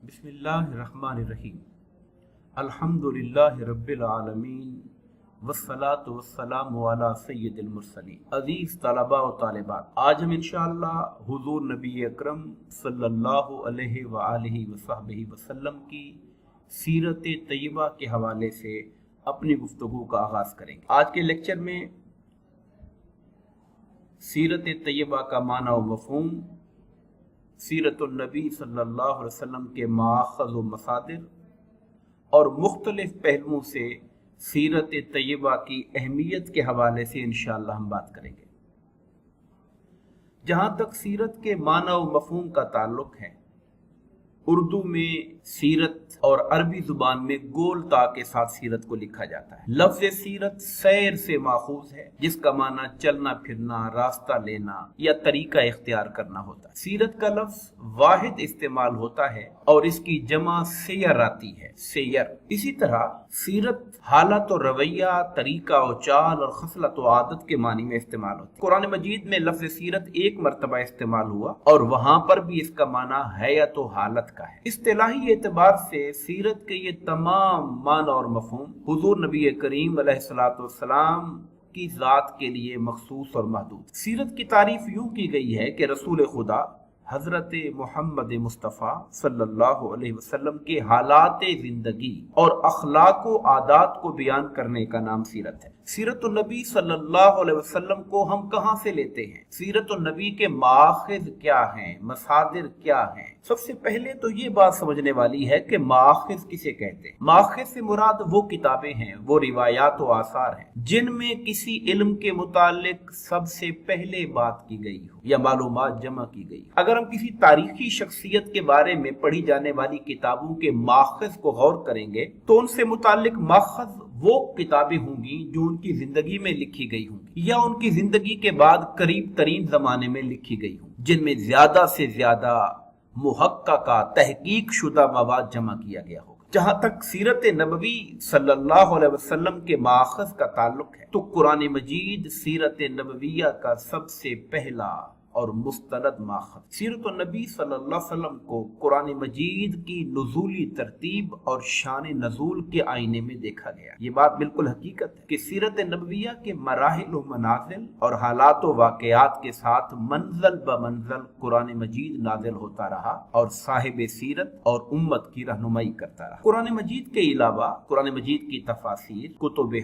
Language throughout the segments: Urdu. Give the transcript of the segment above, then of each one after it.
بسم اللہ الرحمن الرحیم الحمدللہ رب العالمین والصلاة والسلام علی سید المرسلین۔ عزیز طلباء و طالبات، آج ہم انشاءاللہ حضور نبی اکرم صلی اللہ علیہ وآلہ وصحبہ وسلم کی سیرت طیبہ کے حوالے سے اپنی گفتگو کا آغاز کریں گے۔ آج کے لیکچر میں سیرت طیبہ کا معنی و مفہوم، سیرت النبی صلی اللہ علیہ وسلم کے مآخذ و مصادر اور مختلف پہلوؤں سے سیرت طیبہ کی اہمیت کے حوالے سے انشاءاللہ ہم بات کریں گے۔ جہاں تک سیرت کے معنی و مفہوم کا تعلق ہے، اردو میں سیرت اور عربی زبان میں گول تا کے ساتھ سیرت کو لکھا جاتا ہے۔ لفظ سیرت سیر سے ماخوذ ہے، جس کا معنی چلنا پھرنا، راستہ لینا یا طریقہ اختیار کرنا ہوتا ہے۔ سیرت کا لفظ واحد استعمال ہوتا ہے اور اس کی جمع سیر آتی ہے، سیر۔ اسی طرح سیرت حالت و رویہ، طریقہ و چال اور خصلت و عادت کے معنی میں استعمال ہوتی ہے۔ قرآن مجید میں لفظ سیرت ایک مرتبہ استعمال ہوا اور وہاں پر بھی اس کا معنی حیات و حالت کا ہے۔ اصطلاحی اعتبار سے سیرت کے یہ تمام معنی اور مفہوم حضور نبی کریم علیہ الصلوۃ والسلام کی ذات کے لیے مخصوص اور محدود۔ سیرت کی تعریف یوں کی گئی ہے کہ رسول خدا حضرت محمد مصطفیٰ صلی اللہ علیہ وسلم کے حالات زندگی اور اخلاق و عادات کو بیان کرنے کا نام سیرت ہے۔ سیرت النبی صلی اللہ علیہ وسلم کو ہم کہاں سے لیتے ہیں؟ سیرت النبی کے مآخذ کیا ہیں، مصادر کیا ہیں؟ سب سے پہلے تو یہ بات سمجھنے والی ہے کہ مآخذ کسے کہتے ہیں۔ مآخذ سے مراد وہ کتابیں ہیں، وہ روایات و آثار ہیں جن میں کسی علم کے متعلق سب سے پہلے بات کی گئی ہو یا معلومات جمع کی گئی۔ اگر ہم کسی تاریخی شخصیت کے بارے میں پڑھی جانے والی کتابوں کے مآخذ کو غور کریں گے تو ان سے متعلق ماخذ وہ کتابیں ہوں گی جو ان کی زندگی میں لکھی گئی ہوں گی یا ان کی زندگی کے بعد قریب ترین زمانے میں لکھی گئی ہوں، جن میں زیادہ سے زیادہ محققہ تحقیق شدہ مواد جمع کیا گیا ہوگا۔ جہاں تک سیرت نبوی صلی اللہ علیہ وسلم کے مآخذ کا تعلق ہے تو قرآن مجید سیرت نبویہ کا سب سے پہلا اور مستند ماخذ۔ سیرت النبی صلی اللہ علیہ وسلم کو قرآن مجید کی نزولی ترتیب اور شان نزول کے آئینے میں دیکھا گیا۔ یہ بات بالکل حقیقت ہے کہ سیرت نبویہ کے مراحل و منازل اور حالات و واقعات کے ساتھ منزل بمنزل قرآن مجید نازل ہوتا رہا اور صاحب سیرت اور امت کی رہنمائی کرتا رہا۔ قرآن مجید کے علاوہ قرآن مجید کی تفاسیر، کتب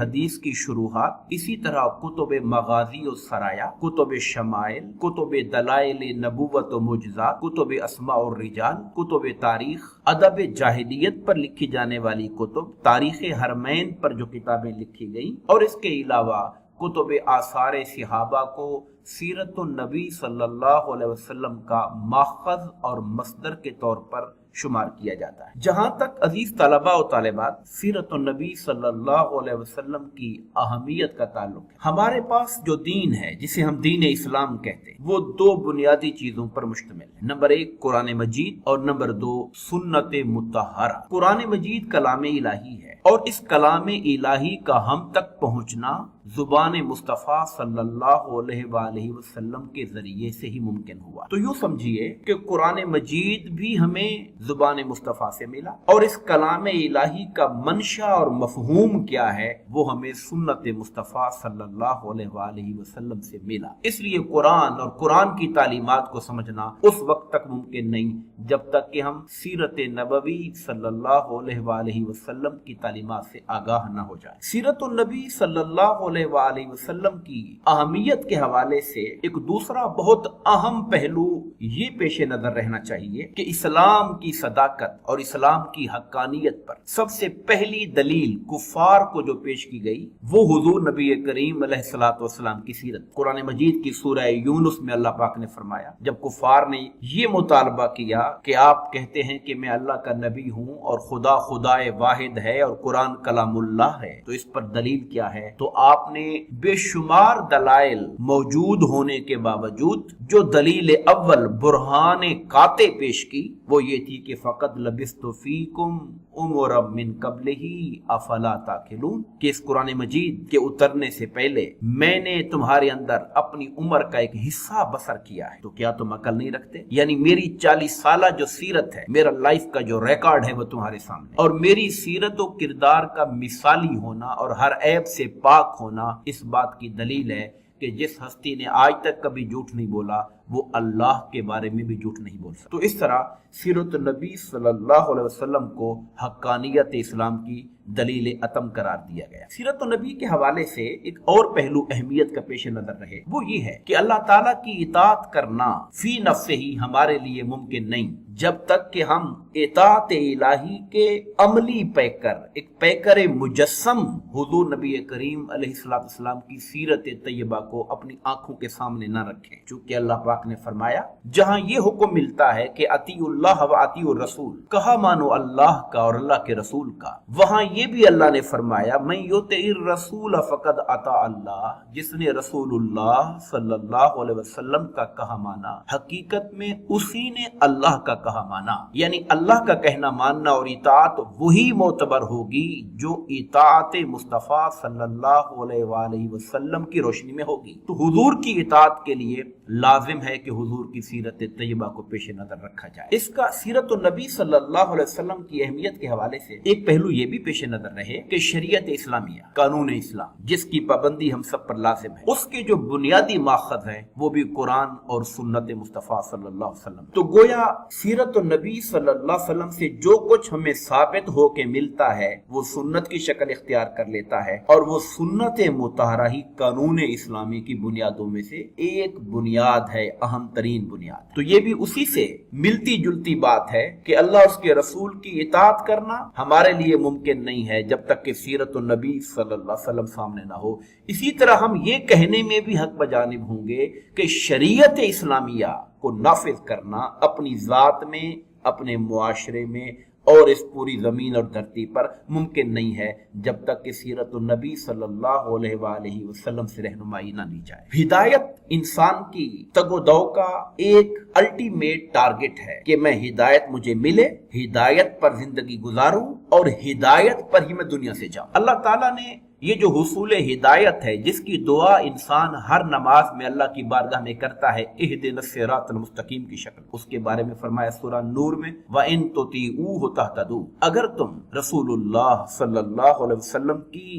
حدیث کی شروحات، اسی طرح کتب مغازی و سرایا، کتب شمائل، کتب دلائل نبوت و معجزات، کتب اسماء الرجال، کتب تاریخ، ادب جاہلیت پر لکھی جانے والی کتب، تاریخ حرمین پر جو کتابیں لکھی گئیں، اور اس کے علاوہ کتب آثار صحابہ کو سیرت النبی صلی اللہ علیہ وسلم کا ماخذ اور مصدر کے طور پر شمار کیا جاتا ہے۔ جہاں تک عزیز طلباء و طالبات سیرت النبی صلی اللہ علیہ وسلم کی اہمیت کا تعلق ہے، ہمارے پاس جو دین ہے جسے ہم دین اسلام کہتے ہیں وہ دو بنیادی چیزوں پر مشتمل ہے۔ نمبر ایک قرآن مجید اور نمبر دو سنت مطہرہ۔ قرآن مجید کلام الہی ہے اور اس کلام الہی کا ہم تک پہنچنا زبان مصطفیٰ صلی اللہ علیہ وآلہ وسلم کے ذریعے سے ہی ممکن ہوا۔ تو یوں سمجھیے کہ قرآن مجید بھی ہمیں زبان مصطفیٰ سے ملا اور اس کلام الہی کا منشا اور مفہوم کیا ہے وہ ہمیں سنت مصطفیٰ صلی اللہ علیہ وآلہ وسلم سے ملا۔ اس لیے قرآن اور قرآن کی تعلیمات کو سمجھنا اس وقت تک ممکن نہیں جب تک کہ ہم سیرت نبوی صلی اللہ علیہ وآلہ وسلم کی تعلیمات سے آگاہ نہ ہو جائے۔ سیرت النبی صلی اللہ علیہ وآلہ وسلم کی اہمیت کے حوالے سے ایک دوسرا بہت اہم پہلو یہ پیش نظر رہنا چاہیے کہ اسلام کی صداقت اور اسلام کی حقانیت پر سب سے پہلی دلیل کفار کو جو پیش کی گئی وہ حضور نبی کریم علیہ الصلوۃ والسلام کی سیرت۔ قرآن مجید کی سورہ یونس میں اللہ پاک نے فرمایا، جب کفار نے یہ مطالبہ کیا کہ آپ کہتے ہیں کہ میں اللہ کا نبی ہوں اور خدا خدائے واحد ہے اور قرآن کلام اللہ ہے، تو اس پر دلیل کیا ہے؟ تو آپ آپ نے بے شمار دلائل موجود ہونے کے باوجود جو دلیل اول برہان قاطع پیش کی وہ یہ تھی کہ فقط لبثت فیکم عمرا من قبلہ افلا تعقلون، کہ اس قرآن مجید کے اترنے سے پہلے میں نے تمہارے اندر اپنی عمر کا ایک حصہ بسر کیا ہے، تو کیا تم عقل نہیں رکھتے؟ یعنی میری 40 سالہ جو سیرت ہے، میرا لائف کا جو ریکارڈ ہے وہ تمہارے سامنے، اور میری سیرت و کردار کا مثالی ہونا اور ہر عیب سے پاک ہونا اس بات کی دلیل ہے کہ جس ہستی نے آج تک کبھی جھوٹ نہیں بولا وہ اللہ کے بارے میں بھی جھوٹ نہیں بول سکتا۔ تو اس طرح سیرت النبی صلی اللہ علیہ وسلم کو حقانیت اسلام کی دلیل اتم قرار دیا گیا۔ سیرت النبی کے حوالے سے ایک اور پہلو اہمیت کا پیش نظر رہے، وہ یہ ہے کہ اللہ تعالیٰ کی اطاعت کرنا فی نفسہ ہی ہمارے لیے ممکن نہیں جب تک کہ ہم اطاعت الہی کے عملی پیکر، ایک پیکر مجسم حضور نبی کریم علیہ السلام کی سیرت طیبہ کو اپنی آنکھوں کے سامنے نہ رکھیں، چونکہ اللہ پاک نے فرمایا جہاں یہ حکم ملتا ہے کہ اطیعوا اللہ و اطیعوا الرسول، کہا مانو اللہ کا اور اللہ کے رسول کا، وہاں یہ بھی اللہ نے فرمایا من یطع الرسول فقد اطاع اللہ، جس نے رسول اللہ صلی اللہ علیہ وسلم کا کہا مانا حقیقت میں اسی نے اللہ کا کہا مانا، یعنی اللہ کا کہنا ماننا اور اطاعت وہی معتبر ہوگی جو اطاعت مصطفیٰ صلی اللہ علیہ وآلہ وسلم کی روشنی میں ہوگی۔ تو حضور کی اطاعت کے لیے لازم ہے کہ حضور کی سیرت طیبہ کو پیش نظر رکھا جائے۔ اس کا سیرت النبی صلی اللہ علیہ وسلم کی اہمیت کے حوالے سے ایک پہلو یہ بھی پیش نظر رہے کہ شریعت اسلامیہ، قانون اسلام جس کی پابندی ہم سب پر لازم ہے، اس کے جو بنیادی ماخذ ہیں وہ بھی قرآن اور سنت مصطفیٰ صلی اللہ علیہ وسلم۔ تو گویا سیرت النبی صلی اللہ علیہ وسلم سے جو کچھ ہمیں ثابت ہو کے ملتا ہے وہ سنت کی شکل اختیار کر لیتا ہے، اور وہ سنت مطہرہ ہی قانون اسلامی کی بنیادوں میں سے ایک بنیاد ہے، اہم ترین بنیاد۔ تو یہ بھی اسی سے ملتی جلتی بات ہے کہ اللہ اس کے رسول کی اطاعت کرنا ہمارے لیے ممکن نہیں ہے جب تک کہ سیرت النبی صلی اللہ علیہ وسلم سامنے نہ ہو۔ اسی طرح ہم یہ کہنے میں بھی حق بجانب ہوں گے کہ شریعت اسلامیہ کو نافذ کرنا اپنی ذات میں، اپنے معاشرے میں اور اس پوری زمین اور دھرتی پر ممکن نہیں ہے جب تک کہ سیرت النبی صلی اللہ علیہ وآلہ وسلم سے رہنمائی نہ لی جائے۔ ہدایت انسان کی تگ و دو کا ایک الٹیمیٹ ٹارگٹ ہے کہ میں ہدایت مجھے ملے، ہدایت پر زندگی گزاروں اور ہدایت پر ہی میں دنیا سے جاؤں۔ اللہ تعالیٰ نے یہ جو حصول ہدایت ہے، جس کی دعا انسان ہر نماز میں اللہ کی بارگاہ میں کرتا ہے، اہدنا الصراط المستقیم کی شکل، اس کے بارے میں فرمایا سورہ نور میں وَإِن تُطِيعُوهُ تَهْتَدُوا، اگر تم رسول اللہ صلی اللہ علیہ وسلم کی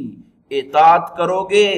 اطاعت کرو گے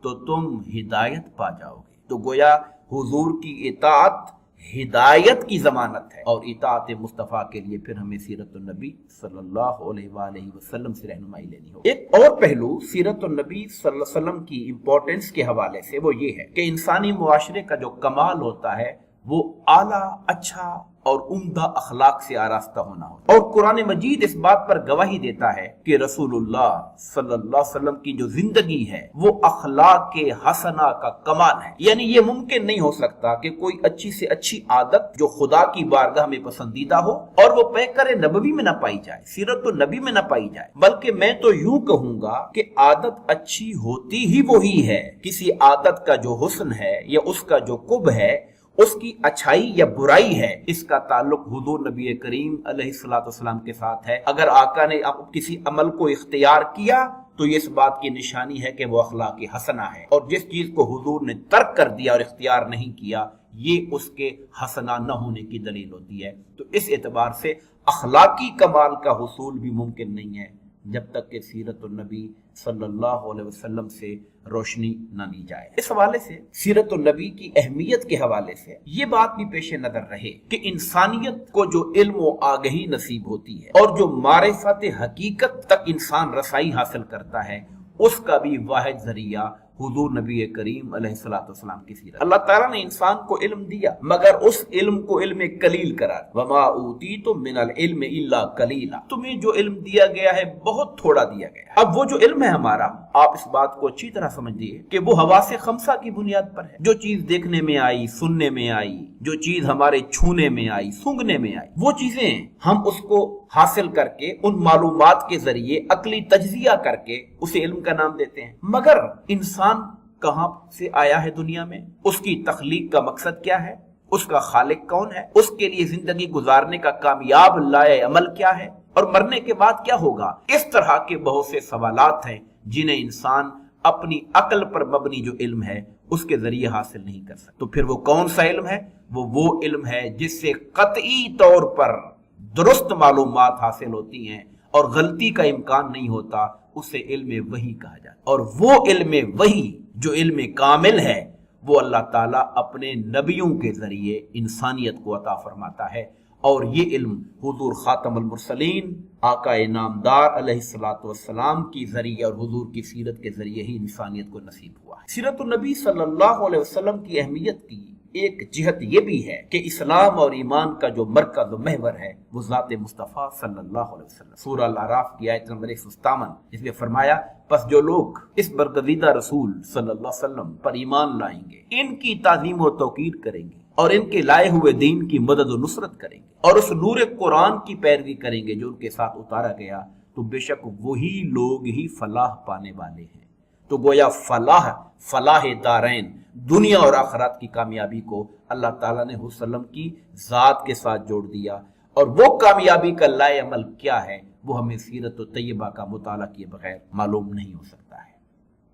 تو تم ہدایت پا جاؤ گے۔ تو گویا حضور کی اطاعت ہدایت کی ضمانت ہے، اور اطاعت مصطفیٰ کے لیے پھر ہمیں سیرت النبی صلی اللہ علیہ وآلہ وسلم سے رہنمائی لینی ہوگی۔ ایک اور پہلو سیرت النبی صلی اللہ علیہ وسلم کی امپورٹنس کے حوالے سے وہ یہ ہے کہ انسانی معاشرے کا جو کمال ہوتا ہے وہ اعلیٰ، اچھا اور عمدہ اخلاق سے آراستہ ہونا ہوتا ہے، اور قرآن مجید اس بات پر گواہی دیتا ہے کہ رسول اللہ صلی اللہ علیہ وسلم کی جو زندگی ہے وہ اخلاق کے حسنہ کا کمال ہے۔ یعنی یہ ممکن نہیں ہو سکتا کہ کوئی اچھی سے اچھی عادت جو خدا کی بارگاہ میں پسندیدہ ہو اور وہ پیکر نبوی میں نہ پائی جائے، سیرت النبی میں نہ پائی جائے، بلکہ میں تو یوں کہوں گا کہ عادت اچھی ہوتی ہی وہی ہے۔ کسی عادت کا جو حسن ہے یا اس کا جو قب ہے، اس کی اچھائی یا برائی ہے، اس کا تعلق حضور نبی کریم علیہ السلام کے ساتھ ہے۔ اگر آقا نے کسی عمل کو اختیار کیا تو یہ اس بات کی نشانی ہے کہ وہ اخلاق حسنہ ہے، اور جس چیز کو حضور نے ترک کر دیا اور اختیار نہیں کیا یہ اس کے حسنہ نہ ہونے کی دلیل ہوتی ہے۔ تو اس اعتبار سے اخلاقی کمال کا حصول بھی ممکن نہیں ہے جب تک کہ سیرت النبی صلی اللہ علیہ وسلم سے روشنی نہ لی جائے۔ اس حوالے سے سیرت النبی کی اہمیت کے حوالے سے یہ بات بھی پیش نظر رہے کہ انسانیت کو جو علم و آگہی نصیب ہوتی ہے اور جو معرفت حقیقت تک انسان رسائی حاصل کرتا ہے، اس کا بھی واحد ذریعہ حضور نبی کریم علیہ الصلوۃ والسلام کی سیرت۔ اللہ تعالیٰ نے انسان کو علم دیا مگر اس علم کو علم قلیل قرار، وما اوتیتم من العلم الا قلیلا، تمہیں جو علم دیا گیا ہے بہت تھوڑا دیا گیا ہے۔ اب وہ جو علم ہے ہمارا، آپ اس بات کو اچھی طرح سمجھیے کہ وہ حواس خمسہ کی بنیاد پر ہے۔ جو چیز دیکھنے میں آئی، سننے میں آئی، جو چیز ہمارے چھونے میں آئی، سونگھنے میں آئی، وہ چیزیں ہم اس کو حاصل کر کے ان معلومات کے ذریعے عقلی تجزیہ کر کے اسے علم کا نام دیتے ہیں۔ مگر انسان کہاں سے آیا ہے دنیا میں، اس کی تخلیق کا مقصد کیا ہے، اس کا خالق کون ہے، اس کے لیے زندگی گزارنے کا کامیاب لائے عمل کیا ہے، اور مرنے کے بعد کیا ہوگا، اس طرح کے بہت سے سوالات ہیں جنہیں انسان اپنی عقل پر مبنی جو علم ہے اس کے ذریعے حاصل نہیں کر سکتا۔ تو پھر وہ کون سا علم ہے؟ وہ علم ہے جس سے قطعی طور پر درست معلومات حاصل ہوتی ہیں اور غلطی کا امکان نہیں ہوتا، اسے علم وحی کہا جاتا ہے۔ اور وہ علم وحی جو علم کامل ہے وہ اللہ تعالیٰ اپنے نبیوں کے ذریعے انسانیت کو عطا فرماتا ہے، اور یہ علم حضور خاتم المرسلین آقا نامدار علیہ الصلوۃ والسلام کی ذریعے اور حضور کی سیرت کے ذریعے ہی انسانیت کو نصیب ہوا ہے۔ سیرت النبی صلی اللہ علیہ وسلم کی اہمیت کی ایک جہت یہ بھی ہے کہ اسلام اور ایمان کا جو مرکز و محور ہے وہ ذات مصطفیٰ صلی اللہ علیہ وسلم۔ سورہ الاعراف کی آیت نمبر 157 اس میں فرمایا، پس جو لوگ اس برگزیدہ رسول صلی اللہ علیہ وسلم پر ایمان لائیں گے، ان کی تعظیم و توقیر کریں گے اور ان کے لائے ہوئے دین کی مدد و نصرت کریں گے اور اس نور قرآن کی پیروی کریں گے جو ان کے ساتھ اتارا گیا، تو بے شک وہی لوگ ہی فلاح پانے والے ہیں۔ تو گویا فلاح دارین، دنیا اور آخرت کی کامیابی کو اللہ تعالیٰ نے حضور صلی اللہ علیہ وسلم کی ذات کے ساتھ جوڑ دیا، اور وہ کامیابی کا لائے عمل کیا ہے وہ ہمیں سیرت و طیبہ کا مطالعہ کیے بغیر معلوم نہیں ہو سکتا ہے۔